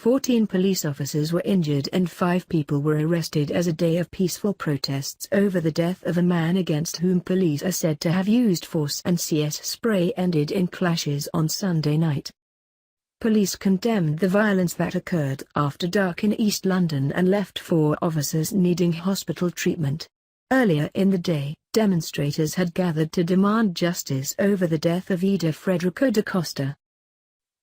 14 police officers were injured and 5 people were arrested as a day of peaceful protests over the death of a man against whom police are said to have used force and CS spray ended in clashes on Sunday night. Police condemned the violence that occurred after dark in East London and left 4 officers needing hospital treatment. Earlier in the day, demonstrators had gathered to demand justice over the death of Edir Frederico Da Costa.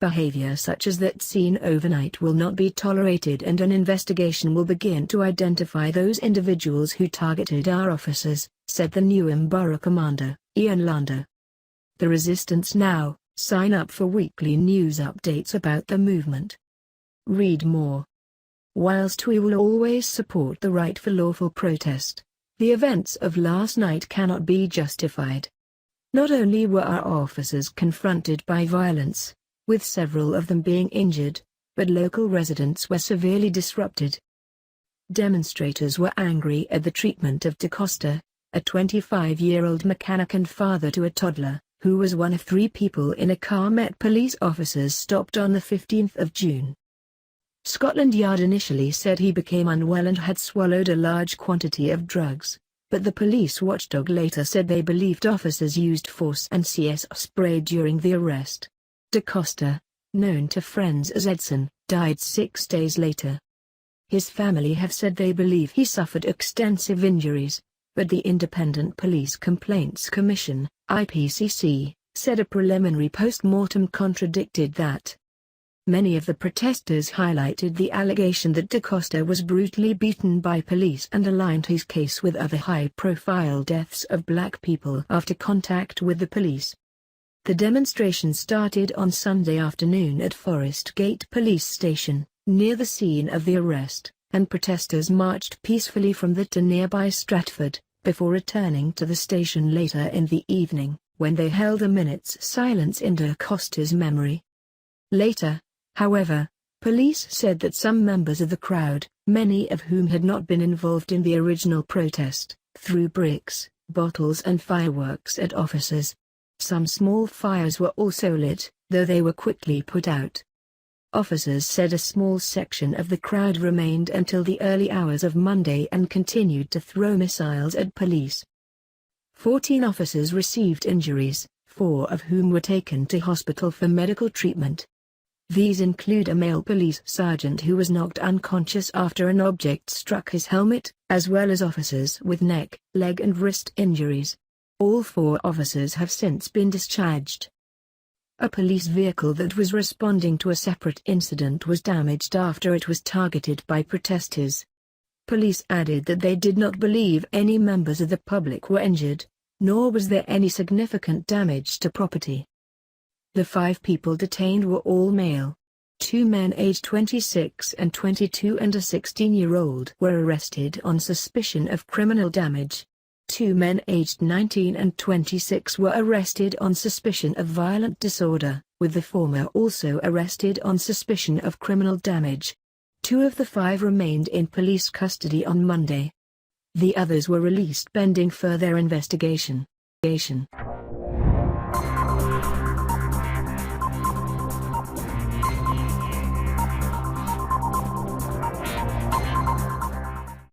Behavior such as that seen overnight will not be tolerated and an investigation will begin to identify those individuals who targeted our officers, said the Newham Borough Commander, Ian Lander. The Resistance Now. Sign up for weekly news updates about the movement. Read more. Whilst we will always support the right for lawful protest, the events of last night cannot be justified. Not only were our officers confronted by violence, with several of them being injured, but local residents were severely disrupted. Demonstrators were angry at the treatment of Da Costa, a 25-year-old mechanic and father to a toddler, who was one of 3 people in a car Met Police officers stopped on the 15th of June. Scotland Yard initially said he became unwell and had swallowed a large quantity of drugs, but the police watchdog later said they believed officers used force and CS spray during the arrest. Da Costa, known to friends as Edson, died 6 days later. His family have said they believe he suffered extensive injuries, but the Independent Police Complaints Commission, IPCC, said a preliminary post-mortem contradicted that. Many of the protesters highlighted the allegation that Da Costa was brutally beaten by police and aligned his case with other high-profile deaths of black people after contact with the police. The demonstration started on Sunday afternoon at Forest Gate Police Station, near the scene of the arrest, and protesters marched peacefully from there to nearby Stratford, before returning to the station later in the evening, when they held a minute's silence in Da Costa's memory. Later, however, police said that some members of the crowd, many of whom had not been involved in the original protest, threw bricks, bottles and fireworks at officers. Some small fires were also lit, though they were quickly put out. Officers said a small section of the crowd remained until the early hours of Monday and continued to throw missiles at police. 14 officers received injuries, 4 of whom were taken to hospital for medical treatment. These include a male police sergeant who was knocked unconscious after an object struck his helmet, as well as officers with neck, leg and wrist injuries. All 4 officers have since been discharged. A police vehicle that was responding to a separate incident was damaged after it was targeted by protesters. Police added that they did not believe any members of the public were injured, nor was there any significant damage to property. The 5 people detained were all male. 2 men aged 26 and 22 and a 16-year-old were arrested on suspicion of criminal damage. 2 men aged 19 and 26 were arrested on suspicion of violent disorder, with the former also arrested on suspicion of criminal damage. 2 of the 5 remained in police custody on Monday. The others were released pending further investigation.